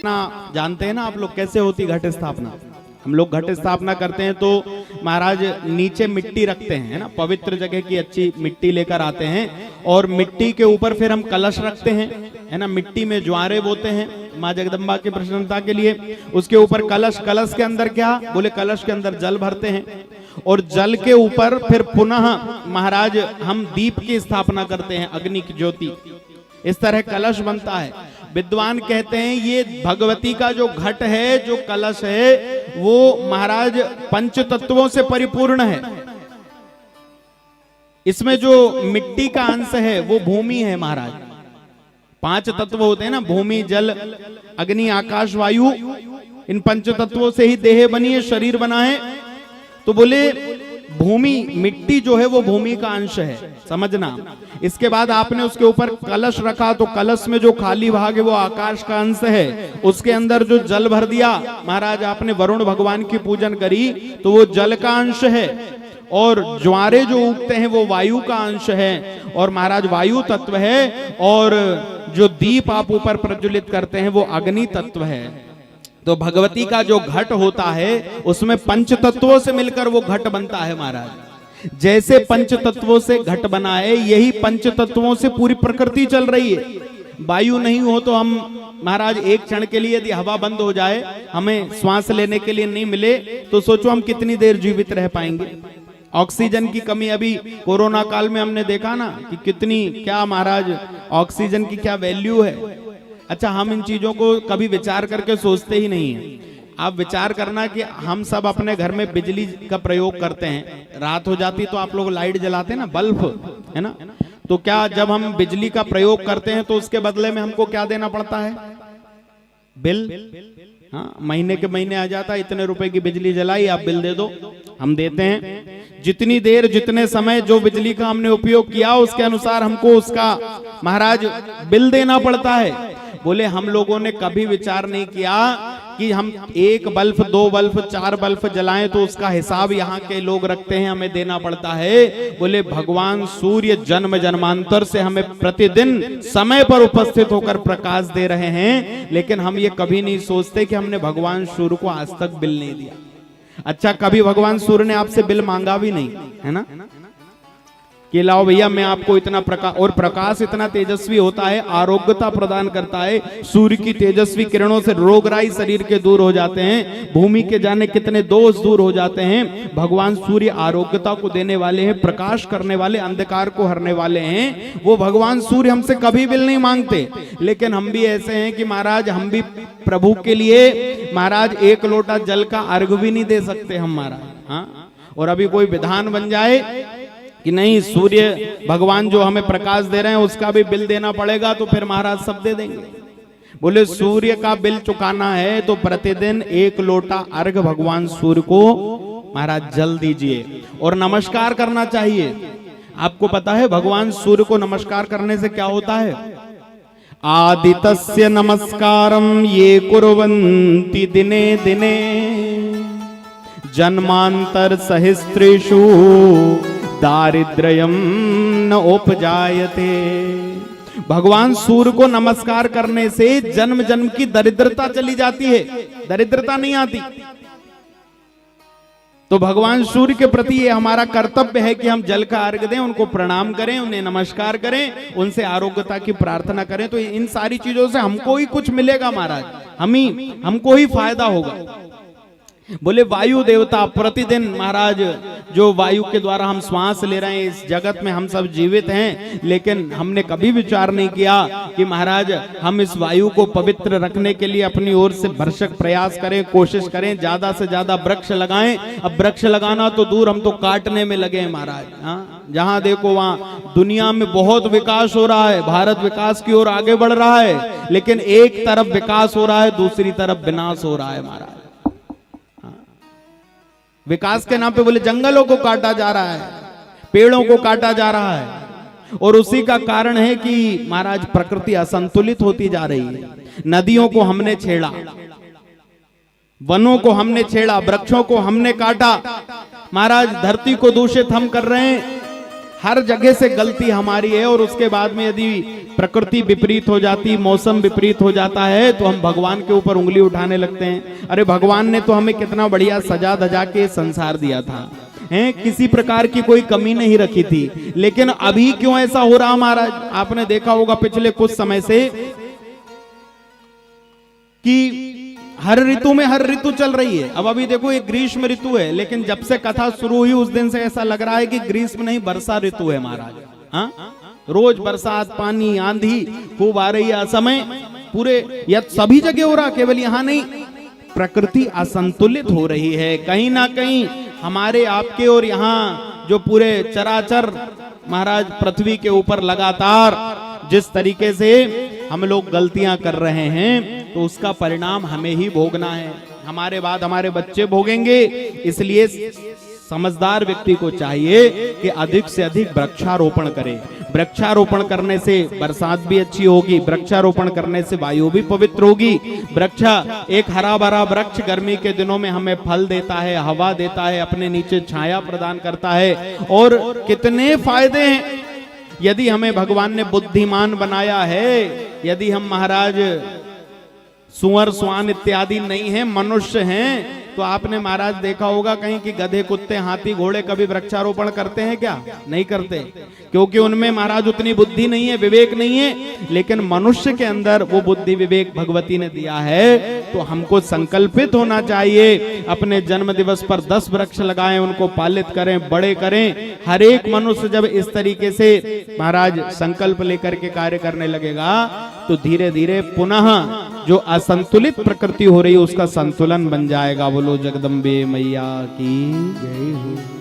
ना जानते हैं ना आप लोग कैसे होती घट स्थापना। हम लोग घट स्थापना करते हैं तो महाराज नीचे मिट्टी रखते हैं, है ना, पवित्र जगह की अच्छी मिट्टी लेकर आते हैं और मिट्टी के ऊपर फिर हम कलश रखते हैं, है ना, मिट्टी में ज्वारे बोते हैं माँ जगदम्बा की प्रसन्नता के लिए। उसके ऊपर कलश, कलश के अंदर क्या बोले, कलश के अंदर जल भरते हैं और जल के ऊपर फिर पुनः महाराज हम दीप की स्थापना करते हैं, अग्नि की ज्योति। इस तरह कलश बनता है। विद्वान कहते हैं ये भगवती का जो घट है, जो कलश है, वो महाराज पंच तत्वों से परिपूर्ण है। इसमें जो मिट्टी का अंश है वो भूमि है महाराज। 5 तत्व होते हैं ना, भूमि, जल, अग्नि, आकाश, वायु। इन पंच तत्वों से ही देह बनी है, शरीर बना है। तो बोले भूमि, मिट्टी जो है वो भूमि का अंश है, समझना। इसके बाद आपने उसके ऊपर कलश रखा तो कलश में जो खाली भाग है वो आकाश का अंश है। उसके अंदर जो जल भर दिया महाराज, आपने वरुण भगवान की पूजन करी तो वो जल का अंश है। और ज्वारे जो उगते हैं वो वायु का अंश है और महाराज वायु तत्व है। और जो दीप आप ऊपर प्रज्वलित करते हैं वो अग्नि तत्व है। तो भगवती का जो घट होता है उसमें पंच तत्वों से मिलकर वो घट बनता है महाराज। जैसे पंच तत्वों से घट बना है, यही पंच तत्वों से पूरी प्रकृति चल रही है। वायु नहीं हो तो हम महाराज एक क्षण के लिए यदि हवा बंद हो जाए, हमें श्वास लेने के लिए नहीं मिले, तो सोचो हम कितनी देर जीवित रह पाएंगे। ऑक्सीजन की कमी अभी कोरोना काल में हमने देखा ना कि कितनी, क्या महाराज ऑक्सीजन की क्या वैल्यू है। अच्छा, हम इन चीजों को कभी विचार करके सोचते ही नहीं है। आप विचार करना कि हम सब अपने घर में बिजली का प्रयोग करते हैं, रात हो जाती तो आप लोग लाइट जलाते हैं ना, बल्ब, है ना। तो क्या जब हम बिजली का प्रयोग करते हैं तो उसके बदले में हमको क्या देना पड़ता है, बिल। हाँ, महीने के महीने आ जाता है, इतने रुपए की बिजली जलाई, आप बिल दे दो, हम देते हैं। जितनी देर, जितने समय जो बिजली का हमने उपयोग किया उसके अनुसार हमको उसका महाराज बिल देना पड़ता है। बोले हम लोगों ने कभी विचार नहीं किया कि हम 1 बल्ब, 2 बल्ब, 4 बल्ब जलाएं तो उसका हिसाब यहाँ के लोग रखते हैं, हमें देना पड़ता है। बोले भगवान सूर्य जन्म जन्मांतर से हमें प्रतिदिन समय पर उपस्थित होकर प्रकाश दे रहे हैं, लेकिन हम ये कभी नहीं सोचते कि हमने भगवान सूर्य को आज तक बिल नहीं दिया। अच्छा, कभी भगवान सूर्य ने आपसे बिल मांगा भी नहीं, है ना, कि लाओ भैया मैं आपको इतना प्रकाश। और प्रकाश इतना तेजस्वी होता है, आरोग्यता प्रदान करता है। सूर्य की तेजस्वी किरणों से रोगराई शरीर के दूर हो जाते हैं, भूमि के जाने कितने दोष दूर हो जाते हैं। भगवान सूर्य आरोग्यता को देने वाले हैं, प्रकाश करने वाले, अंधकार को हरने वाले हैं। वो भगवान सूर्य हमसे कभी बिल नहीं मांगते। लेकिन हम भी ऐसे हैं कि महाराज हम भी प्रभु के लिए महाराज 1 लोटा जल का अर्घ भी नहीं दे सकते हम महाराज। हाँ, और अभी कोई विधान बन जाए कि नहीं सूर्य भगवान जो हमें प्रकाश दे रहे हैं उसका भी बिल देना पड़ेगा, तो फिर महाराज सब दे देंगे। बोले सूर्य का बिल चुकाना है तो प्रतिदिन 1 लोटा अर्घ भगवान सूर्य को महाराज जल दीजिए और नमस्कार करना चाहिए। आपको पता है भगवान सूर्य को नमस्कार करने से क्या होता है? आदितस्य नमस्कारम ये कुर्वन्ति दिने दिने जन्मांतर सहस्त्रेषु दारिद्र्यम न उपजायते। भगवान सूर्य को नमस्कार करने से जन्म जन्म की दरिद्रता चली जाती है, दरिद्रता नहीं आती। तो भगवान सूर्य के प्रति ये हमारा कर्तव्य है कि हम जल का अर्घ दें, उनको प्रणाम करें, उन्हें नमस्कार करें, उनसे आरोग्यता की प्रार्थना करें। तो इन सारी चीजों से हमको ही कुछ मिलेगा महाराज, हमको ही फायदा होगा। बोले वायु देवता प्रतिदिन महाराज, जो वायु के द्वारा हम श्वास ले रहे हैं, इस जगत में हम सब जीवित हैं, लेकिन हमने कभी विचार नहीं किया कि महाराज हम इस वायु को पवित्र रखने के लिए अपनी ओर से भरसक प्रयास करें, कोशिश करें, ज्यादा से ज्यादा वृक्ष लगाएं। अब वृक्ष लगाना तो दूर, हम तो काटने में लगे हैं महाराज। हाँ, जहां देखो वहां दुनिया में बहुत विकास हो रहा है, भारत विकास की ओर आगे बढ़ रहा है, लेकिन एक तरफ विकास हो रहा है, दूसरी तरफ विनाश हो रहा है महाराज। विकास के नाम पे बोले जंगलों को काटा जा रहा है, पेड़ों को काटा जा रहा है, और उसी का कारण है कि महाराज प्रकृति असंतुलित होती जा रही है। नदियों को हमने छेड़ा, वनों को हमने छेड़ा, वृक्षों को हमने काटा, महाराज धरती को दूषित हम कर रहे हैं। हर जगह से गलती हमारी है। और उसके बाद में यदि प्रकृति विपरीत हो जाती, मौसम विपरीत हो जाता है, तो हम भगवान के ऊपर उंगली उठाने लगते हैं। अरे भगवान ने तो हमें कितना बढ़िया सजा धजा के संसार दिया था, हैं, किसी प्रकार की कोई कमी नहीं रखी थी। लेकिन अभी क्यों ऐसा हो रहा महाराज? आपने देखा होगा पिछले कुछ समय से कि हर ऋतु में हर ऋतु चल रही है। अब अभी देखो ये ग्रीष्म ऋतु है, लेकिन जब से कथा शुरू हुई उस दिन से ऐसा लग रहा है कि ग्रीष्म नहीं वर्षा ऋतु है महाराज। हाँ, रोज बरसात, पानी, आंधी खूब आ रही है। समय पूरे या सभी जगह हो रहा, केवल यहाँ नहीं। प्रकृति असंतुलित हो रही है। कहीं ना कहीं हमारे आपके और यहाँ जो पूरे चराचर महाराज पृथ्वी के ऊपर लगातार जिस तरीके से हम लोग गलतियां कर रहे हैं, तो उसका परिणाम हमें ही भोगना है। हमारे बाद हमारे बच्चे भोगेंगे। इसलिए समझदार व्यक्ति को चाहिए कि अधिक से अधिक वृक्षारोपण करे। वृक्षारोपण करने से बरसात भी अच्छी होगी, वृक्षारोपण करने से वायु भी पवित्र होगी। वृक्ष, एक हरा भरा वृक्ष गर्मी के दिनों में हमें फल देता है, हवा देता है, अपने नीचे छाया प्रदान करता है, और कितने फायदे हैं। यदि हमें भगवान ने बुद्धिमान बनाया है, यदि हम महाराज सुअर स्वान इत्यादि नहीं हैं, मनुष्य हैं, तो आपने महाराज देखा होगा कहीं कि गधे, कुत्ते, हाथी, घोड़े कभी वृक्षारोपण करते हैं क्या? नहीं करते, क्योंकि उनमें महाराज उतनी बुद्धि नहीं है, विवेक नहीं है। लेकिन मनुष्य के अंदर वो बुद्धि विवेक भगवती ने दिया है। तो हमको संकल्पित होना चाहिए, अपने जन्म दिवस पर 10 वृक्ष लगाएं, उनको पालित करें, बड़े करें। हर एक मनुष्य जब इस तरीके से महाराज संकल्प लेकर के कार्य करने लगेगा, तो धीरे धीरे पुनः जो असंतुलित प्रकृति हो रही है उसका संतुलन बन जाएगा। बोलो जगदम्बे मैया की जय हो।